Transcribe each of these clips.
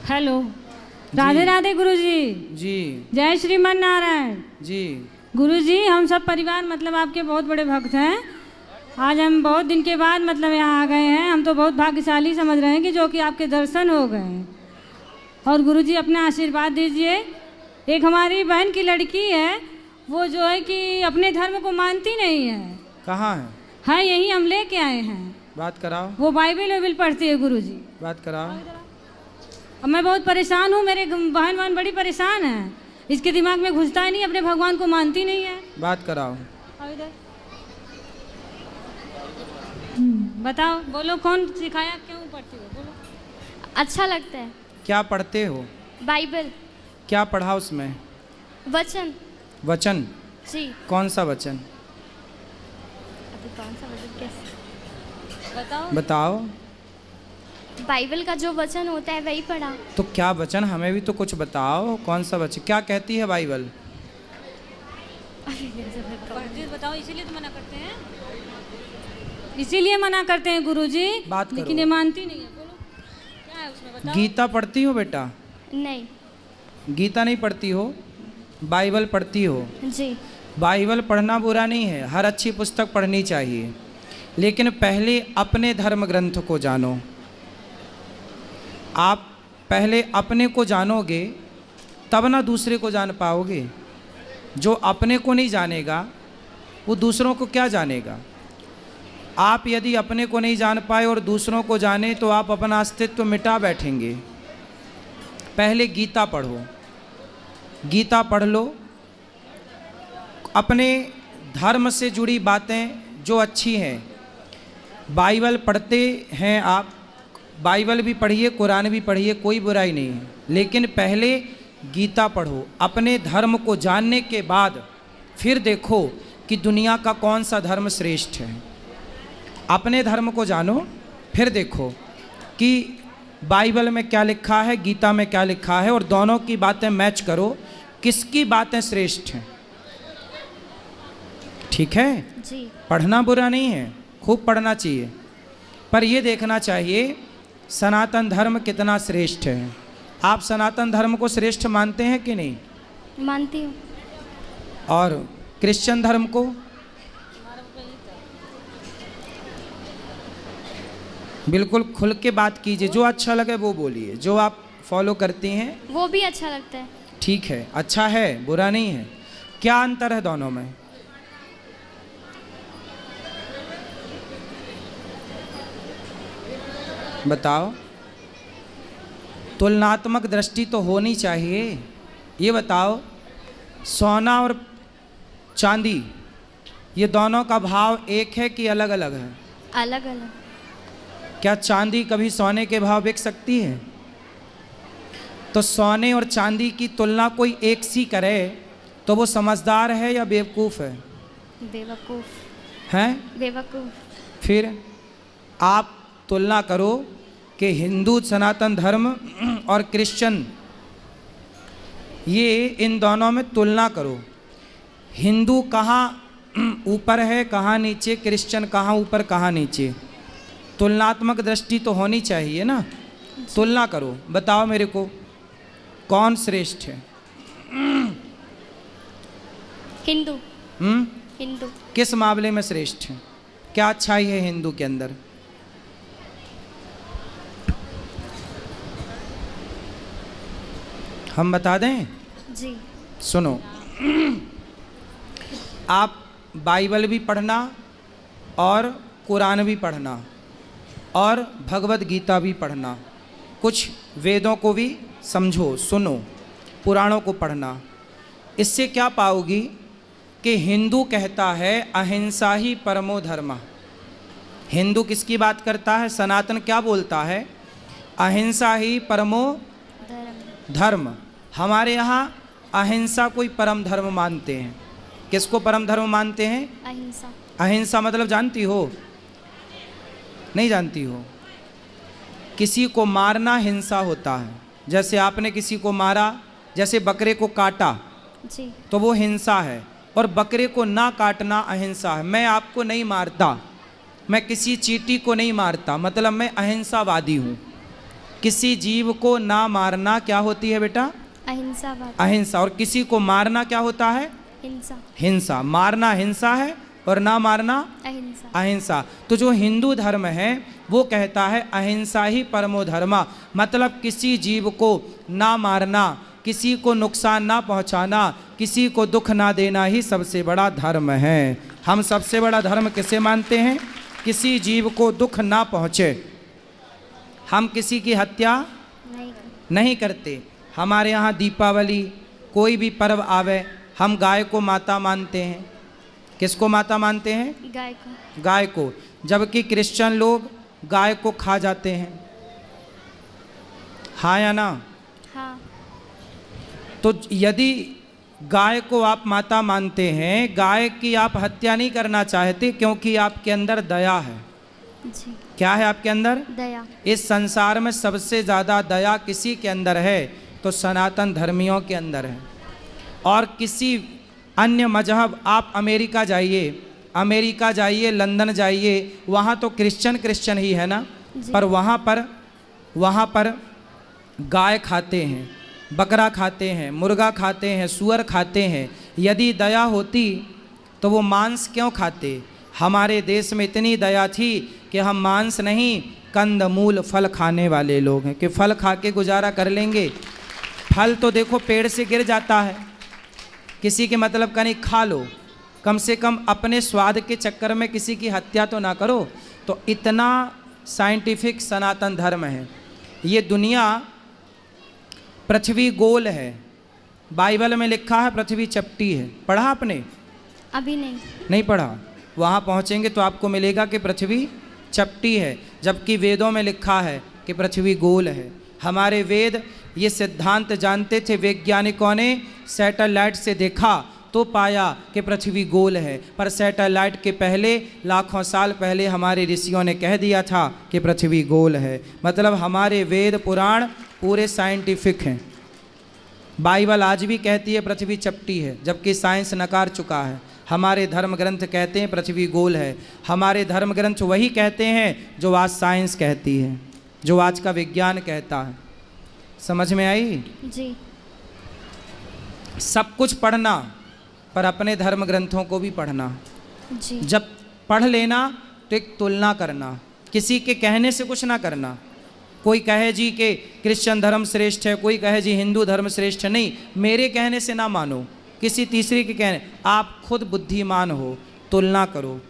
Hello. Radhe Radhe गुरुजी। जी। जय श्रीमन नारायण जी। गुरुजी, हम सब परिवार मतलब आपके बहुत बड़े भक्त हैं। आज हम बहुत दिन के बाद मतलब यहाँ आ गए हैं। हम तो बहुत भाग्यशाली समझ रहे हैं कि जो कि आपके दर्शन हो गए हैं। और गुरुजी अपना आशीर्वाद दीजिए। एक हमारी बहन की लड़की है, वो जो है कि अपने धर्म को मानती नहीं है। कहाँ है? हाँ, यही हम लेके आए हैं। बात कराओ। वो बाइबल वाइबल पढ़ती है गुरुजी। बात कराओ। अब मैं बहुत परेशान हूँ, मेरे बहन बड़ी परेशान है। इसके दिमाग में घुसता ही नहीं, अपने भगवान को मानती नहीं है। बात कराओ। इधर बताओ, बोलो कौन सिखाया, क्यों पढ़ती हो, बोलो। अच्छा लगता है। क्या पढ़ते हो? बाइबल। क्या पढ़ा उसमें? वचन। वचन? जी। कौन सा वचन? अभी कौन सा वचन, कैसे बताओ। बताओ। बाइबल का जो वचन होता है वही पढ़ा। तो क्या वचन, हमें भी तो कुछ बताओ। कौन सा वचन, क्या कहती है बाइबल? बताओ, इसीलिए तो मना करते हैं, इसीलिए मना करते हैं गुरुजी। बात करो। लेकिन ये मानती नहीं है। बोलो क्या है उसमें, बताओ। गीता पढ़ती हो बेटा? नहीं। गीता नहीं पढ़ती हो, बाइबल पढ़ती हो। जी। बाइबल पढ़ना बुरा नहीं है, हर अच्छी पुस्तक पढ़नी चाहिए, लेकिन पहले अपने धर्म ग्रंथ को जानो। आप पहले अपने को जानोगे तब ना दूसरे को जान पाओगे। जो अपने को नहीं जानेगा वो दूसरों को क्या जानेगा। आप यदि अपने को नहीं जान पाए और दूसरों को जाने तो आप अपना अस्तित्व मिटा बैठेंगे। पहले गीता पढ़ो, गीता पढ़ लो। अपने धर्म से जुड़ी बातें जो अच्छी हैं, बाइबल पढ़ते हैं आप, बाइबल भी पढ़िए, कुरान भी पढ़िए, कोई बुराई नहीं है, लेकिन पहले गीता पढ़ो। अपने धर्म को जानने के बाद फिर देखो कि दुनिया का कौन सा धर्म श्रेष्ठ है। अपने धर्म को जानो, फिर देखो कि बाइबल में क्या लिखा है, गीता में क्या लिखा है, और दोनों की बातें मैच करो, किसकी बातें श्रेष्ठ हैं। ठीक है जी। पढ़ना बुरा नहीं है, खूब पढ़ना चाहिए, पर यह देखना चाहिए सनातन धर्म कितना श्रेष्ठ है। आप सनातन धर्म को श्रेष्ठ मानते हैं कि नहीं? मानती हूँ। और क्रिश्चियन धर्म को? बिल्कुल खुल के बात कीजिए, जो अच्छा लगे वो बोलिए, जो आप फॉलो करती हैं वो भी अच्छा लगता है। ठीक है, अच्छा है, बुरा नहीं है। क्या अंतर है दोनों में? बताओ। तुलनात्मक दृष्टि तो होनी चाहिए। ये बताओ, सोना और चांदी ये दोनों का भाव एक है कि अलग अलग है? अलग अलग। क्या चांदी कभी सोने के भाव बिक सकती है? तो सोने और चांदी की तुलना कोई एक सी करे तो वो समझदार है या बेवकूफ़ है? बेवकूफ़ हैं? बेवकूफ़। फिर आप तुलना करो कि हिंदू सनातन धर्म और क्रिश्चियन, ये इन दोनों में तुलना करो। हिंदू कहाँ ऊपर है, कहाँ नीचे, क्रिश्चियन कहाँ ऊपर कहाँ नीचे। तुलनात्मक दृष्टि तो होनी चाहिए ना। तुलना करो, बताओ मेरे को कौन श्रेष्ठ है? हिंदू। हिंदू। किस मामले में श्रेष्ठ है? क्या अच्छाई है हिंदू के अंदर? हम बता दें? जी। सुनो, आप बाइबल भी पढ़ना और कुरान भी पढ़ना और भगवत गीता भी पढ़ना, कुछ वेदों को भी समझो, सुनो, पुराणों को पढ़ना। इससे क्या पाओगी कि हिंदू कहता है अहिंसा ही परमो धर्म। हिंदू किसकी बात करता है? सनातन क्या बोलता है? अहिंसा ही परमो धर्म। हमारे यहाँ अहिंसा कोई परम धर्म मानते हैं। किसको परम धर्म मानते हैं? अहिंसा। अहिंसा मतलब जानती हो? नहीं जानती हो? किसी को मारना हिंसा होता है। जैसे आपने किसी को मारा, जैसे बकरे को काटा, जी, तो वो हिंसा है, और बकरे को ना काटना अहिंसा है। मैं आपको नहीं मारता, मैं किसी चींटी को नहीं मारता, मतलब मैं अहिंसावादी हूँ। किसी जीव को ना मारना क्या होती है बेटा? अहिंसा बात, अहिंसा। और किसी को मारना क्या होता है? हिंसा, हिंसा। मारना हिंसा है और ना मारना अहिंसा। अहिंसा। तो जो हिंदू धर्म है वो कहता है अहिंसा ही परमो धर्मा, मतलब किसी जीव को ना मारना, किसी को नुकसान ना पहुंचाना, किसी को दुख ना देना ही सबसे बड़ा धर्म है। हम सबसे बड़ा धर्म किसे मानते हैं? किसी जीव को दुख ना पहुंचे। हम किसी की हत्या नहीं करते। हमारे यहाँ दीपावली कोई भी पर्व आवे हम गाय को माता मानते हैं। किसको माता मानते हैं? गाय को। गाय को। जबकि क्रिश्चियन लोग गाय को खा जाते हैं। हाँ या ना? हाँ। तो यदि गाय को आप माता मानते हैं, गाय की आप हत्या नहीं करना चाहते क्योंकि आपके अंदर दया है। जी। क्या है आपके अंदर? दया। इस संसार में सबसे ज़्यादा दया किसी के अंदर है तो सनातन धर्मियों के अंदर है। और किसी अन्य मजहब, आप अमेरिका जाइए, लंदन जाइए, वहाँ तो क्रिश्चियन ही है ना, पर वहाँ पर गाय खाते हैं, बकरा खाते हैं, मुर्गा खाते हैं, सुअर खाते हैं। यदि दया होती तो वो मांस क्यों खाते? हमारे देश में इतनी दया थी कि हम मांस नहीं, कंद मूल फल खाने वाले लोग हैं कि फल खा के गुजारा कर लेंगे। फल तो देखो पेड़ से गिर जाता है, किसी के मतलब का नहीं, खा लो, कम से कम अपने स्वाद के चक्कर में किसी की हत्या तो ना करो। तो इतना साइंटिफिक सनातन धर्म है। ये दुनिया, पृथ्वी गोल है, बाइबल में लिखा है पृथ्वी चपटी है। पढ़ा आपने? अभी नहीं पढ़ा। वहाँ पहुँचेंगे तो आपको मिलेगा कि पृथ्वी चपटी है, जबकि वेदों में लिखा है कि पृथ्वी गोल है। हमारे वेद ये सिद्धांत जानते थे। वैज्ञानिकों ने सैटेलाइट से देखा तो पाया कि पृथ्वी गोल है, पर सैटेलाइट के पहले लाखों साल पहले हमारे ऋषियों ने कह दिया था कि पृथ्वी गोल है। मतलब हमारे वेद पुराण पूरे साइंटिफिक हैं। बाइबल आज भी कहती है पृथ्वी चपटी है, जबकि साइंस नकार चुका है। हमारे धर्म ग्रंथ कहते हैं पृथ्वी गोल है। हमारे धर्म ग्रंथ वही कहते हैं जो आज साइंस कहती है, जो आज का विज्ञान कहता है। समझ में आई? जी। सब कुछ पढ़ना, पर अपने धर्म ग्रंथों को भी पढ़ना। जी। जब पढ़ लेना तो एक तुलना करना, किसी के कहने से कुछ ना करना। कोई कहे जी कि क्रिश्चियन धर्म श्रेष्ठ है, कोई कहे जी हिंदू धर्म श्रेष्ठ है, नहीं, मेरे कहने से ना मानो, किसी तीसरे के कहने। आप खुद बुद्धिमान हो, तुलना करो,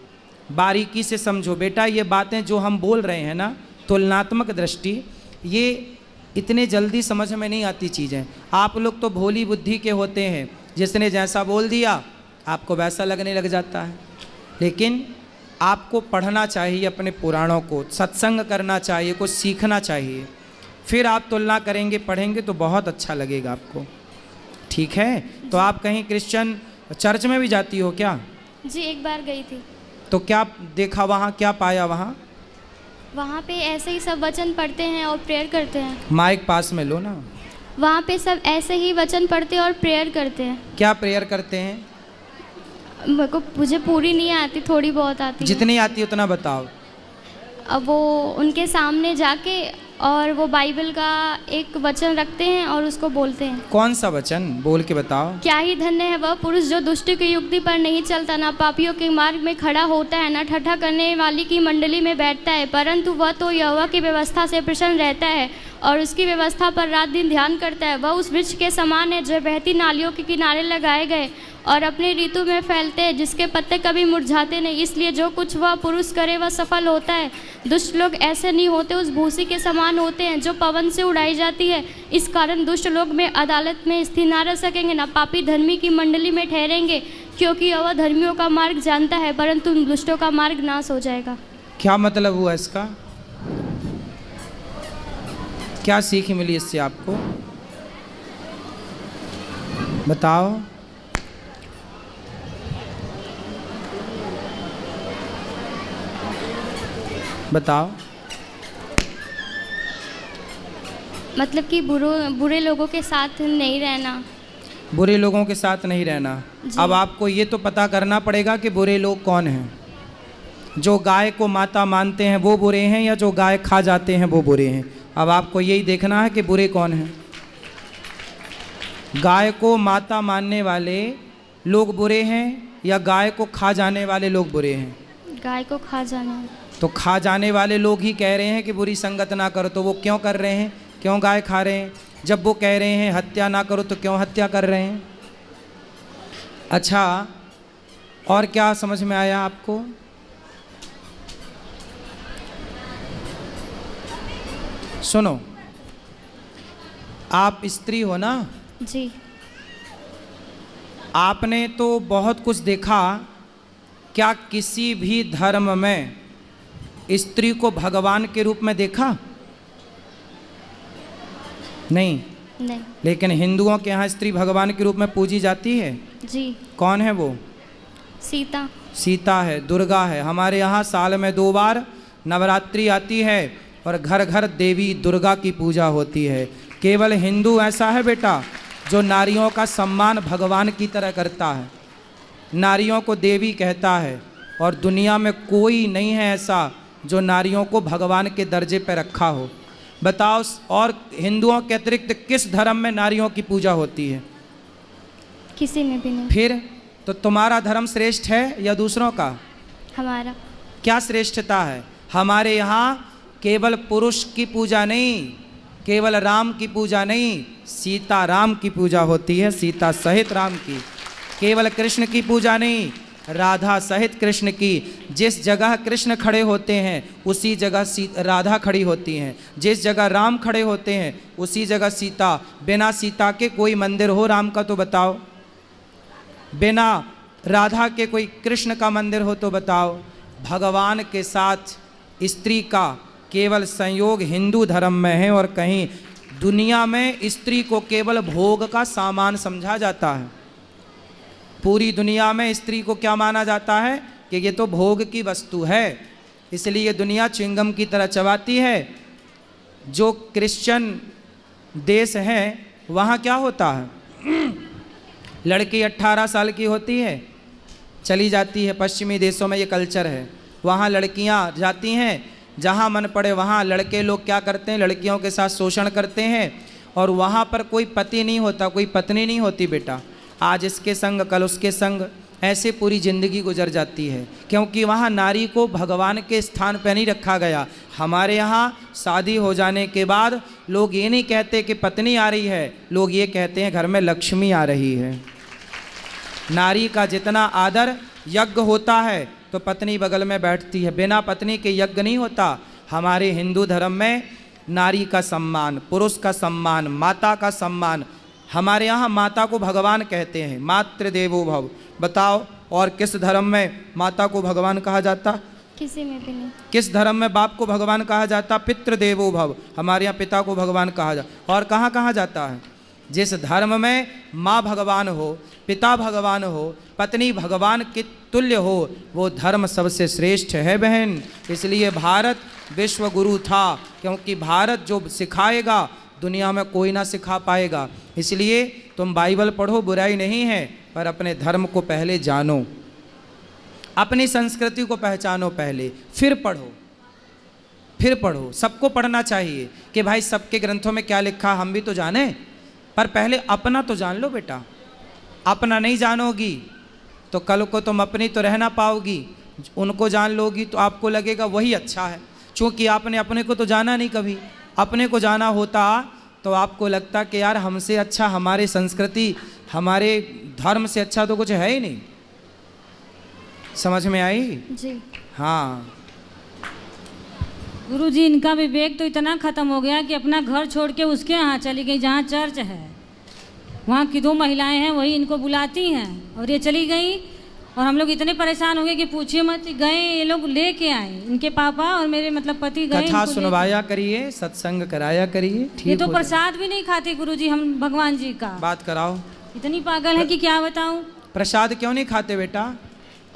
बारीकी से समझो। बेटा ये बातें जो हम बोल रहे हैं ना, तुलनात्मक दृष्टि, ये इतने जल्दी समझ में नहीं आती चीज़ें। आप लोग तो भोली बुद्धि के होते हैं, जिसने जैसा बोल दिया आपको वैसा लगने लग जाता है। लेकिन आपको पढ़ना चाहिए अपने पुराणों को, सत्संग करना चाहिए, कुछ सीखना चाहिए, फिर आप तुलना करेंगे, पढ़ेंगे तो बहुत अच्छा लगेगा आपको। ठीक है? तो आप कहीं क्रिश्चियन चर्च में भी जाती हो क्या? जी, एक बार गई थी। तो क्या देखा वहाँ, क्या पाया वहाँ? वहाँ पे ऐसे ही सब वचन पढ़ते हैं और प्रेयर करते हैं। माइक पास में लो ना। वहाँ पे सब ऐसे ही वचन पढ़ते हैं और प्रेयर करते हैं। क्या प्रेयर करते हैं? मुझे पूरी नहीं आती, थोड़ी बहुत आती है। जितनी आती है उतना बताओ। अब वो उनके सामने जाके और वो बाइबल का एक वचन रखते हैं और उसको बोलते हैं। कौन सा वचन? बोल के बताओ। क्या ही धन्य है वह पुरुष जो दुष्ट की युक्ति पर नहीं चलता, ना पापियों के मार्ग में खड़ा होता है, ना ठट्ठा करने वाली की मंडली में बैठता है, परंतु वह तो यहोवा की व्यवस्था से प्रसन्न रहता है और उसकी व्यवस्था पर रात दिन ध्यान करता है। वह उस वृक्ष के समान है जो बहती नालियों के किनारे लगाए गए और अपने ऋतु में फैलते हैं, जिसके पत्ते कभी मुरझाते नहीं। इसलिए जो कुछ वह पुरुष करे वह सफल होता है। दुष्ट लोग ऐसे नहीं होते, उस भूसी के समान होते हैं जो पवन से उड़ाई जाती है। इस कारण दुष्ट लोग में अदालत में स्थिर न रह सकेंगे, ना पापी धर्मी की मंडली में ठहरेंगे, क्योंकि वह धर्मियों का मार्ग जानता है, परंतु दुष्टों का मार्ग नाश हो जाएगा। क्या मतलब हुआ इसका? क्या सीख मिली इससे आपको? बताओ। बताओ। मतलब कि बुरे लोगों के साथ नहीं रहना। बुरे लोगों के साथ नहीं रहना। अब आपको ये तो पता करना पड़ेगा कि बुरे लोग कौन हैं। जो गाय को माता मानते हैं वो बुरे हैं, या जो गाय खा जाते हैं वो बुरे हैं? अब आपको यही देखना है कि बुरे कौन हैं। गाय को माता मानने वाले लोग बुरे हैं या गाय को खा जाने वाले लोग बुरे हैं? गाय को खा जाने। तो खा जाने वाले लोग ही कह रहे हैं कि बुरी संगत ना करो, तो वो क्यों कर रहे हैं? क्यों गाय खा रहे हैं? जब वो कह रहे हैं हत्या ना करो तो क्यों हत्या कर रहे हैं? अच्छा, और क्या समझ में आया आपको? सुनो, आप स्त्री हो ना? जी। आपने तो बहुत कुछ देखा। क्या किसी भी धर्म में स्त्री को भगवान के रूप में देखा? नहीं। नहीं। लेकिन हिंदुओं के यहाँ स्त्री भगवान के रूप में पूजी जाती है। जी। कौन है वो? सीता। सीता है, दुर्गा है। हमारे यहाँ साल में 2 बार नवरात्रि आती है और घर घर देवी दुर्गा की पूजा होती है। केवल हिंदू ऐसा है बेटा जो नारियों का सम्मान भगवान की तरह करता है, नारियों को देवी कहता है, और दुनिया में कोई नहीं है ऐसा जो नारियों को भगवान के दर्जे पर रखा हो। बताओ, और हिंदुओं के अतिरिक्त किस धर्म में नारियों की पूजा होती है? किसी में भी नहीं। फिर तो तुम्हारा धर्म श्रेष्ठ है या दूसरों का? हमारा। क्या श्रेष्ठता है? हमारे यहाँ केवल पुरुष की पूजा नहीं, केवल राम की पूजा नहीं, सीता राम की पूजा होती है, सीता सहित राम की। केवल कृष्ण की पूजा नहीं, राधा सहित कृष्ण की। जिस जगह कृष्ण खड़े होते हैं उसी जगह राधा खड़ी होती हैं, जिस जगह राम खड़े होते हैं उसी जगह सीता। बिना सीता के कोई मंदिर हो राम का तो बताओ? बिना राधा के कोई कृष्ण का मंदिर हो तो बताओ? भगवान के साथ स्त्री का केवल संयोग हिंदू धर्म में है, और कहीं दुनिया में स्त्री को केवल भोग का सामान समझा जाता है। पूरी दुनिया में स्त्री को क्या माना जाता है? कि ये तो भोग की वस्तु है, इसलिए दुनिया च्युइंगम की तरह चबाती है। जो क्रिश्चियन देश है वहाँ क्या होता है? लड़की 18 साल की होती है, चली जाती है। पश्चिमी देशों में ये कल्चर है, वहाँ लड़कियाँ जाती हैं, जहाँ मन पड़े वहाँ लड़के लोग क्या करते हैं? लड़कियों के साथ शोषण करते हैं, और वहाँ पर कोई पति नहीं होता, कोई पत्नी नहीं होती बेटा। आज इसके संग कल उसके संग, ऐसे पूरी ज़िंदगी गुजर जाती है, क्योंकि वहाँ नारी को भगवान के स्थान पर नहीं रखा गया। हमारे यहाँ शादी हो जाने के बाद लोग ये नहीं कहते कि पत्नी आ रही है, लोग ये कहते हैं घर में लक्ष्मी आ रही है। नारी का जितना आदर यज्ञ होता है तो पत्नी बगल में बैठती है, बिना पत्नी के यज्ञ नहीं होता। हमारे हिंदू धर्म में नारी का सम्मान, पुरुष का सम्मान, माता का सम्मान। हमारे यहाँ माता को भगवान कहते हैं, मातृदेवो भव। बताओ, और किस धर्म में माता को भगवान कहा जाता? किसी में भी नहीं। किस धर्म में बाप को भगवान कहा जाता? पितृदेवो भव। हमारे यहाँ पिता को भगवान कहा जाता। और कहाँ कहा जाता है? जिस धर्म में माँ भगवान हो, पिता भगवान हो, पत्नी भगवान के तुल्य हो, वो धर्म सबसे श्रेष्ठ है बहन। इसलिए भारत विश्व गुरु था, क्योंकि भारत जो सिखाएगा दुनिया में कोई ना सिखा पाएगा। इसलिए तुम बाइबल पढ़ो, बुराई नहीं है, पर अपने धर्म को पहले जानो, अपनी संस्कृति को पहचानो पहले, फिर पढ़ो, फिर पढ़ो। सबको पढ़ना चाहिए कि भाई सबके ग्रंथों में क्या लिखा हम भी तो जाने, पर पहले अपना तो जान लो बेटा। अपना नहीं जानोगी तो कल को तुम अपनी तो रह ना पाओगी, उनको जान लोगी तो आपको लगेगा वही अच्छा है। चूँकि आपने अपने को तो जाना नहीं कभी, अपने को जाना होता तो आपको लगता कि यार हमसे अच्छा, हमारे संस्कृति, हमारे धर्म से अच्छा तो कुछ है ही नहीं। समझ में आई? जी। हाँ गुरुजी, इनका विवेक तो इतना ख़त्म हो गया कि अपना घर छोड़ के उसके यहाँ चली गई जहाँ चर्च है। वहाँ की 2 महिलाएं हैं, वही इनको बुलाती हैं और ये चली गई। और हम लोग इतने परेशान हो गए कि पूछिए मत। गए ये लोग लेके आए, इनके पापा और मेरे मतलब पति गए। कथा सुनवाया करिए, सत्संग कराया करिए। ठीक, ये तो प्रसाद भी नहीं खाते गुरुजी हम भगवान जी का। बात कराओ। इतनी पागल है कि क्या बताऊं। प्रसाद क्यों नहीं खाते बेटा?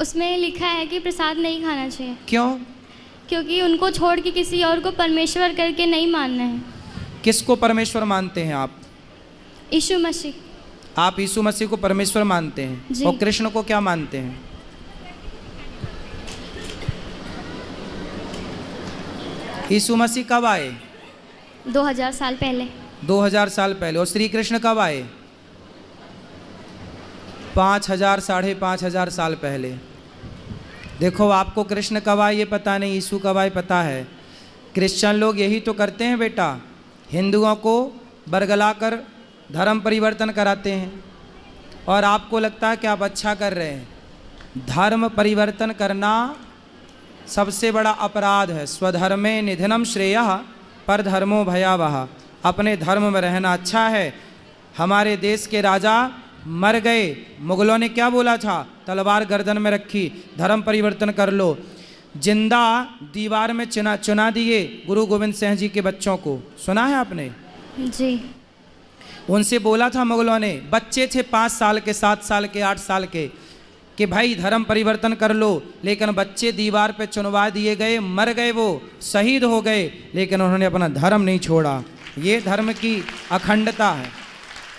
उसमें लिखा है कि प्रसाद नहीं खाना चाहिए। क्यों? क्योंकि उनको छोड़ के किसी और को परमेश्वर करके नहीं मानना है। किसको परमेश्वर मानते हैं आप? यीशु मसीह। आप यीशु मसीह को परमेश्वर मानते हैं जी। और कृष्ण को क्या मानते हैं? यीशु मसीह कब आए? 2000 साल पहले। 2000 साल पहले। और श्री कृष्ण कब आए? 5000 साढ़े 5000 साल पहले। देखो आपको कृष्ण कब आए ये पता नहीं, यीशु कब आए पता है। क्रिश्चियन लोग यही तो करते हैं बेटा, हिंदुओं को बरगला कर धर्म परिवर्तन कराते हैं और आपको लगता है कि आप अच्छा कर रहे हैं। धर्म परिवर्तन करना सबसे बड़ा अपराध है। स्वधर्मे निधनम श्रेयः पर धर्मो भयावह। अपने धर्म में रहना अच्छा है। हमारे देश के राजा मर गए, मुगलों ने क्या बोला था? तलवार गर्दन में रखी, धर्म परिवर्तन कर लो। जिंदा दीवार में चुना दिए गुरु गोविंद सिंह जी के बच्चों को, सुना है आपने? जी। उनसे बोला था मुगलों ने, बच्चे थे 5 साल के, 7 साल के, 8 साल के, कि भाई धर्म परिवर्तन कर लो। लेकिन बच्चे दीवार पे चुनवा दिए गए, मर गए, वो शहीद हो गए, लेकिन उन्होंने अपना धर्म नहीं छोड़ा। ये धर्म की अखंडता है।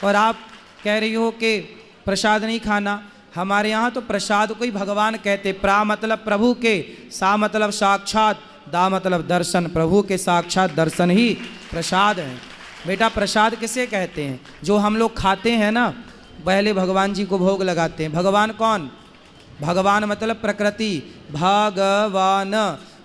और आप कह रही हो कि प्रसाद नहीं खाना। हमारे यहाँ तो प्रसाद को ही भगवान कहते। प्रा मतलब प्रभु के, सा मतलब साक्षात, दा मतलब दर्शन। प्रभु के साक्षात दर्शन ही प्रसाद है। बेटा प्रसाद किसे कहते हैं? जो हम लोग खाते हैं ना, पहले भगवान जी को भोग लगाते हैं। भगवान कौन? भगवान मतलब प्रकृति, भगवान।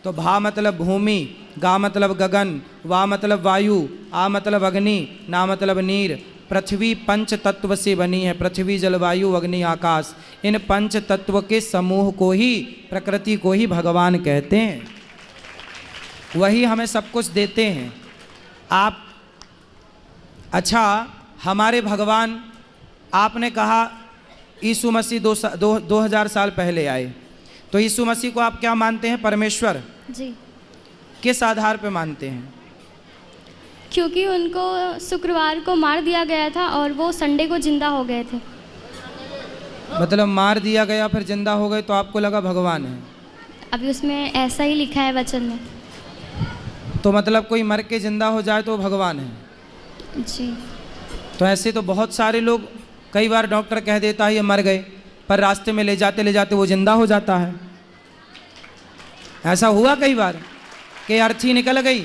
तो भा मतलब भूमि, गा मतलब गगन, वा मतलब वायु, आ मतलब अग्नि, ना मतलब नीर। पृथ्वी 5 तत्व से बनी है। पृथ्वी, जल, वायु, अग्नि, आकाश। इन 5 तत्व के समूह को ही, प्रकृति को ही भगवान कहते हैं। वही हमें सब कुछ देते हैं। आप अच्छा, हमारे भगवान, आपने कहा यीशु मसीह 2000 साल पहले आए, तो यीशु मसीह को आप क्या मानते हैं? परमेश्वर। जी। किस आधार पे मानते हैं? क्योंकि उनको शुक्रवार को मार दिया गया था और वो संडे को जिंदा हो गए थे। मतलब मार दिया गया फिर जिंदा हो गए, तो आपको लगा भगवान है? अभी उसमें ऐसा ही लिखा है वचन में। तो मतलब कोई मर के जिंदा हो जाए तो भगवान है? जी। तो ऐसे तो बहुत सारे लोग, कई बार डॉक्टर कह देता है ये मर गए, पर रास्ते में ले जाते वो जिंदा हो जाता है। ऐसा हुआ कई बार कि अर्थी निकल गई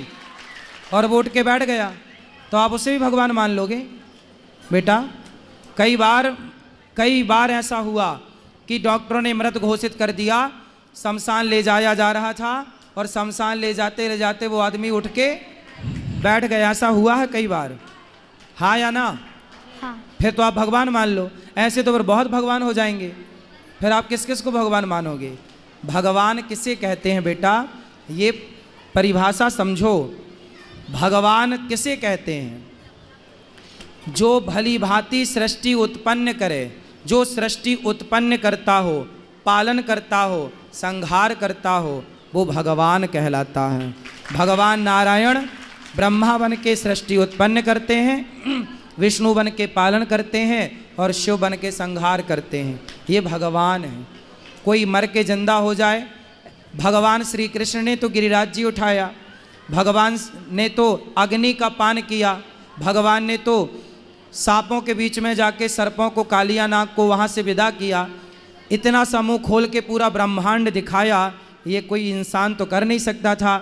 और वो उठ के बैठ गया, तो आप उसे भी भगवान मान लोगे? बेटा कई बार ऐसा हुआ कि डॉक्टरों ने मृत घोषित कर दिया, शमशान ले जाया जा रहा था और शमशान ले जाते वो आदमी उठ के बैठ गया। ऐसा हुआ है कई बार, हाँ या ना? हाँ। फिर तो आप भगवान मान लो। ऐसे तो फिर बहुत भगवान हो जाएंगे। फिर आप किस किस को भगवान मानोगे? भगवान किसे कहते हैं बेटा? ये परिभाषा समझो। भगवान किसे कहते हैं? जो भली भांति सृष्टि उत्पन्न करे, जो सृष्टि उत्पन्न करता हो, पालन करता हो, संहार करता हो, वो भगवान कहलाता है। भगवान नारायण ब्रह्मा बन के सृष्टि उत्पन्न करते हैं, विष्णु बन के पालन करते हैं और शिव बन के संहार करते हैं। ये भगवान है। कोई मर के जिंदा हो जाए, भगवान श्री कृष्ण ने तो गिरिराज जी उठाया, भगवान ने तो अग्नि का पान किया, भगवान ने तो सांपों के बीच में जाके सर्पों को, कालिया नाग को वहाँ से विदा किया। इतना समूह खोल के पूरा ब्रह्मांड दिखाया, ये कोई इंसान तो कर नहीं सकता था।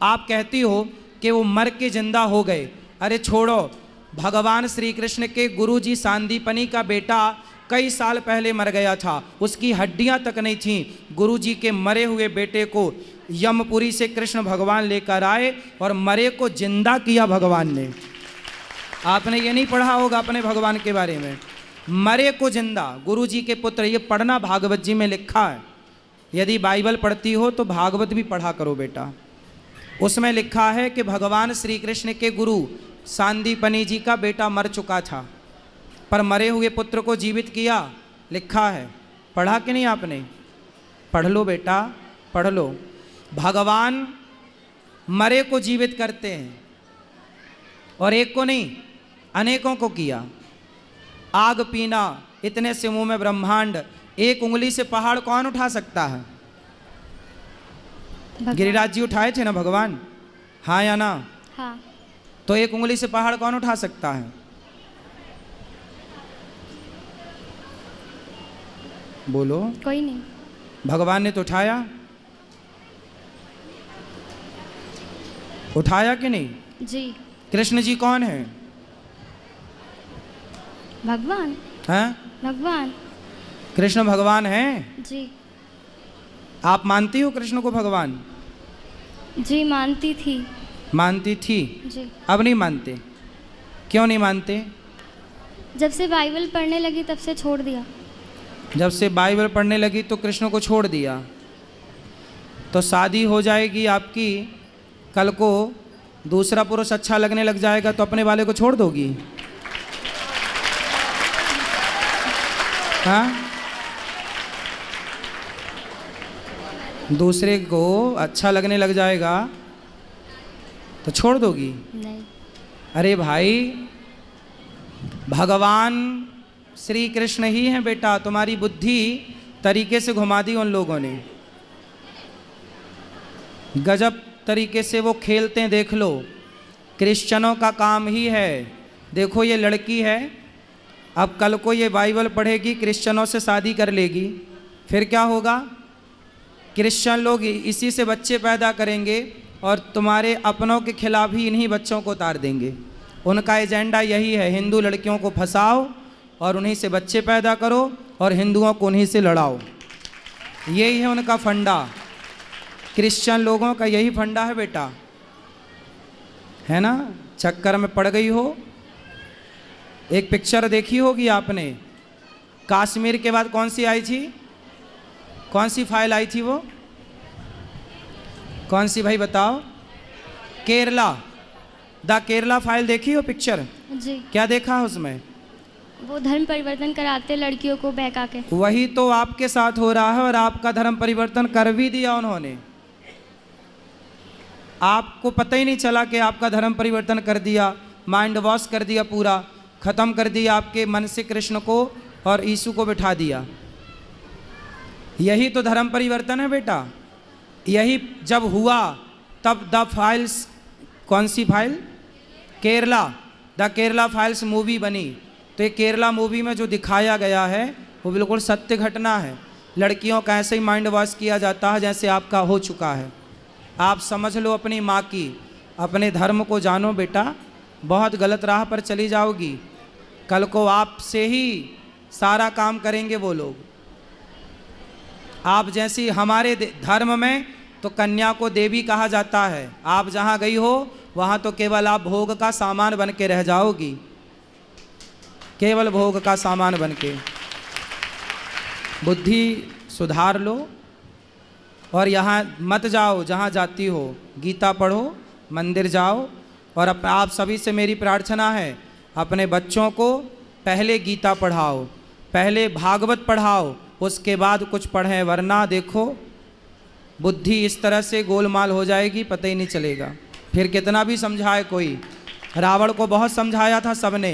आप कहती हो कि वो मर के जिंदा हो गए। अरे छोड़ो, भगवान श्री कृष्ण के गुरुजी सांदीपनी का बेटा कई साल पहले मर गया था, उसकी हड्डियां तक नहीं थीं। गुरुजी के मरे हुए बेटे को यमपुरी से कृष्ण भगवान लेकर आए और मरे को जिंदा किया भगवान ने। आपने ये नहीं पढ़ा होगा अपने भगवान के बारे में, मरे को जिंदा। गुरुजी के पुत्र, ये पढ़ना, भागवत जी में लिखा है। यदि बाइबल पढ़ती हो तो भागवत भी पढ़ा करो बेटा। उसमें लिखा है कि भगवान श्री कृष्ण के गुरु सांदीपनी जी का बेटा मर चुका था, पर मरे हुए पुत्र को जीवित किया, लिखा है। पढ़ा कि नहीं आपने? पढ़ लो बेटा, पढ़ लो। भगवान मरे को जीवित करते हैं, और एक को नहीं, अनेकों को किया। आग पीना, इतने से मुंह में ब्रह्मांड, एक उंगली से पहाड़ कौन उठा सकता है? गिरिराज जी उठाए थे ना भगवान, हाँ या ना? हाँ। तो एक उंगली से पहाड़ कौन उठा सकता है? बोलो। कोई नहीं। भगवान ने तो उठाया, उठाया कि नहीं? जी। कृष्ण जी कौन है? भगवान। हैं? भगवान। कृष्ण भगवान हैं? जी। आप मानती हो कृष्ण को भगवान? जी मानती थी। मानती थी, जी। अब नहीं मानते? क्यों नहीं मानते? जब से बाइबल पढ़ने लगी तब से छोड़ दिया। जब से बाइबल पढ़ने लगी तो कृष्ण को छोड़ दिया। तो शादी हो जाएगी आपकी, कल को दूसरा पुरुष अच्छा लगने लग जाएगा तो अपने वाले को छोड़ दोगी? हाँ? दूसरे को अच्छा लगने लग जाएगा तो छोड़ दोगी? नहीं। अरे भाई, भगवान श्री कृष्ण ही हैं बेटा। तुम्हारी बुद्धि तरीके से घुमा दी उन लोगों ने, गजब तरीके से वो खेलते हैं। देख लो, क्रिश्चियनों का काम ही है। देखो ये लड़की है, अब कल को ये बाइबल पढ़ेगी, क्रिश्चियनों से शादी कर लेगी, फिर क्या होगा? क्रिश्चियन लोग इसी से बच्चे पैदा करेंगे और तुम्हारे अपनों के खिलाफ ही इन्हीं बच्चों को उतार देंगे। उनका एजेंडा यही है, हिंदू लड़कियों को फंसाओ और उन्हीं से बच्चे पैदा करो और हिंदुओं को उन्हीं से लड़ाओ। यही है उनका फंडा। क्रिश्चियन लोगों का यही फंडा है बेटा, है ना? चक्कर में पड़ गई हो। एक पिक्चर देखी होगी आपने, कश्मीर के बाद कौन सी आई थी? कौन सी फाइल आई थी वो? कौन सी भाई बताओ? केरला, द केरला फाइल देखी हो पिक्चर? जी। क्या देखा है उसमें? वो धर्म परिवर्तन कराते लड़कियों को बहका के। वही तो आपके साथ हो रहा है और आपका धर्म परिवर्तन कर भी दिया उन्होंने। आपको पता ही नहीं चला कि आपका धर्म परिवर्तन कर दिया, माइंड वॉश कर दिया, पूरा ख़त्म कर दिया आपके मन से कृष्ण को और यीशु को बिठा दिया। यही तो धर्म परिवर्तन है बेटा। यही जब हुआ तब द फाइल्स, कौन सी file? Kerala, the Kerala files movie बनी। तो ये केरला मूवी में जो दिखाया गया है वो बिल्कुल सत्य घटना है। लड़कियों का ऐसे ही माइंड वॉश किया जाता है जैसे आपका हो चुका है। आप समझ लो अपनी माँ की, अपने धर्म को जानो बेटा, बहुत गलत राह पर चली जाओगी। कल को आपसे ही सारा काम करेंगे वो लोग। आप जैसी हमारे धर्म में तो कन्या को देवी कहा जाता है। आप जहाँ गई हो वहाँ तो केवल आप भोग का सामान बन के रह जाओगी, केवल भोग का सामान बन के। बुद्धि सुधार लो और यहाँ मत जाओ जहाँ जाती हो। गीता पढ़ो, मंदिर जाओ। और आप सभी से मेरी प्रार्थना है, अपने बच्चों को पहले गीता पढ़ाओ, पहले भागवत पढ़ाओ, उसके बाद कुछ पढ़ें, वरना देखो बुद्धि इस तरह से गोलमाल हो जाएगी, पता ही नहीं चलेगा। फिर कितना भी समझाए कोई। रावण को बहुत समझाया था सबने,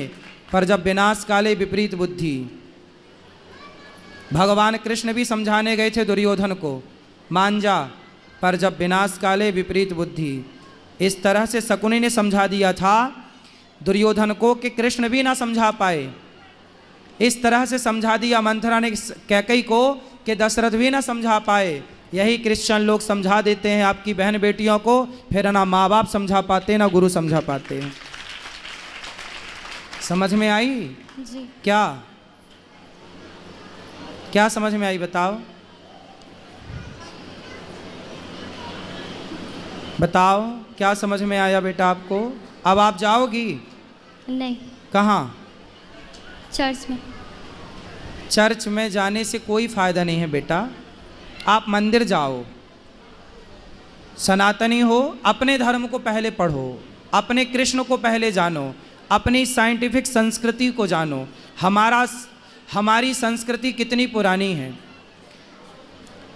पर जब विनाश काले विपरीत बुद्धि। भगवान कृष्ण भी समझाने गए थे दुर्योधन को, मान जा, पर जब विनाश काले विपरीत बुद्धि। इस तरह से शकुनी ने समझा दिया था दुर्योधन को कि कृष्ण भी ना समझा पाए। इस तरह से समझा दिया मंथरा ने कैकई को कि दशरथ भी ना समझा पाए। यही क्रिश्चियन लोग समझा देते हैं आपकी बहन बेटियों को, फिर ना माँ बाप समझा पाते ना गुरु समझा पाते हैं। समझ में आई? जी। क्या क्या समझ में आई बताओ? बताओ क्या समझ में आया बेटा आपको? अब आप जाओगी? नहीं। कहाँ? चर्च में। चर्च में जाने से कोई फायदा नहीं है बेटा। आप मंदिर जाओ। सनातनी हो, अपने धर्म को पहले पढ़ो, अपने कृष्ण को पहले जानो, अपनी साइंटिफिक संस्कृति को जानो। हमारी संस्कृति कितनी पुरानी है।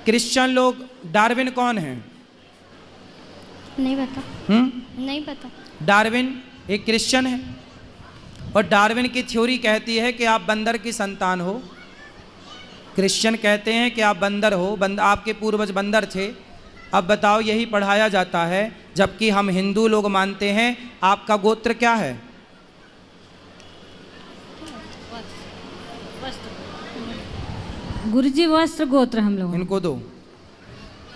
क्रिश्चियन लोग, डार्विन कौन है? नहीं पता। नहीं पता। डार्विन एक क्रिश्चियन है और डार्विन की थ्योरी कहती है कि आप बंदर की संतान हो। क्रिश्चियन कहते हैं कि आप बंदर हो, आपके पूर्वज बंदर थे। अब बताओ, यही पढ़ाया जाता है, जबकि हम हिंदू लोग मानते हैं। आपका गोत्र क्या है? गुरुजी वस्त्र गोत्र हम लोग। इनको दो।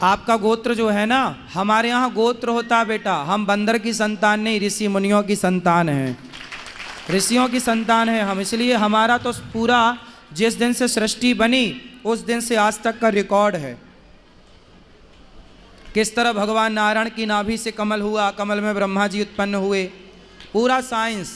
आपका गोत्र जो है ना, हमारे यहाँ गोत्र होता है बेटा, हम बंदर की संतान नहीं, ऋषि मुनियों की संतान हैं, ऋषियों की संतान है हम। इसलिए हमारा तो पूरा जिस दिन से सृष्टि बनी उस दिन से आज तक का रिकॉर्ड है। किस तरह भगवान नारायण की नाभि से कमल हुआ, कमल में ब्रह्मा जी उत्पन्न हुए, पूरा साइंस।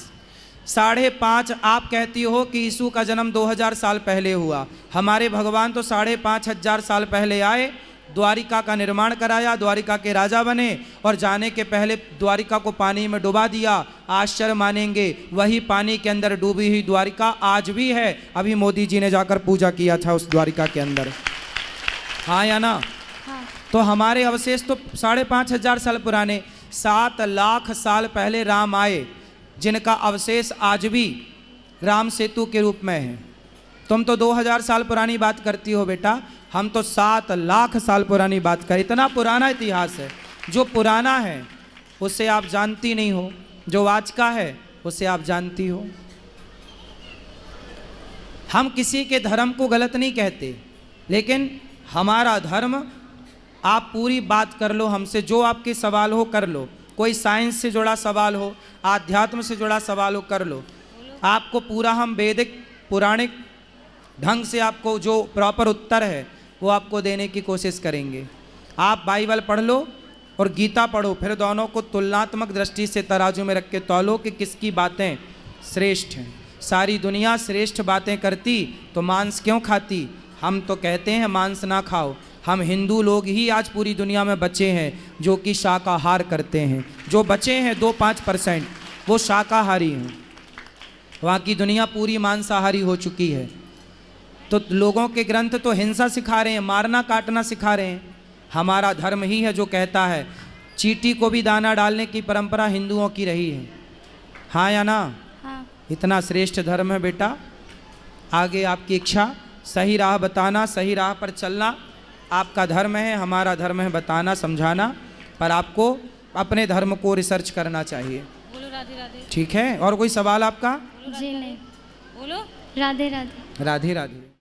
5.5 आप कहती हो कि यीशु का जन्म 2000 साल पहले हुआ, हमारे भगवान तो 5,500 साल पहले आए, द्वारिका का निर्माण कराया, द्वारिका के राजा बने और जाने के पहले द्वारिका को पानी में डुबा दिया। आश्चर्य मानेंगे, वही पानी के अंदर डूबी हुई द्वारिका आज भी है। अभी मोदी जी ने जाकर पूजा किया था उस द्वारिका के अंदर, हाँ या ना? हाँ। तो हमारे अवशेष तो 5,500 साल पुराने, 7 लाख साल पहले राम आए, जिनका अवशेष आज भी राम सेतु के रूप में है। तुम तो 2000 साल पुरानी बात करती हो बेटा, हम तो 7 लाख साल पुरानी बात करें। इतना पुराना इतिहास है, जो पुराना है उसे आप जानती नहीं हो, जो आज का है उसे आप जानती हो। हम किसी के धर्म को गलत नहीं कहते, लेकिन हमारा धर्म, आप पूरी बात कर लो हमसे, जो आपके सवाल हो कर लो, कोई साइंस से जुड़ा सवाल हो, आध्यात्म से जुड़ा सवाल हो कर लो, आपको पूरा हम वैदिक पुराणिक ढंग से आपको जो प्रॉपर उत्तर है वो आपको देने की कोशिश करेंगे। आप बाइबल पढ़ लो और गीता पढ़ो, फिर दोनों को तुलनात्मक दृष्टि से तराजू में रख के तौलो कि किसकी बातें श्रेष्ठ हैं। सारी दुनिया श्रेष्ठ बातें करती तो मांस क्यों खाती? हम तो कहते हैं मांस ना खाओ। हम हिंदू लोग ही आज पूरी दुनिया में बचे हैं जो कि शाकाहार करते हैं। जो बचे हैं 2-5% वो शाकाहारी हैं, बाकी दुनिया पूरी मांसाहारी हो चुकी है। तो लोगों के ग्रंथ तो हिंसा सिखा रहे हैं, मारना काटना सिखा रहे हैं। हमारा धर्म ही है जो कहता है चींटी को भी दाना डालने की परंपरा हिंदुओं की रही है, हाँ या ना? हाँ। इतना श्रेष्ठ धर्म है बेटा। आगे आपकी इच्छा, सही राह बताना, सही राह पर चलना आपका धर्म है, हमारा धर्म है बताना समझाना, पर आपको अपने धर्म को रिसर्च करना चाहिए। बोलो राधे राधे। ठीक है, और कोई सवाल आपका? जी नहीं। बोलो राधे राधे। राधे राधे।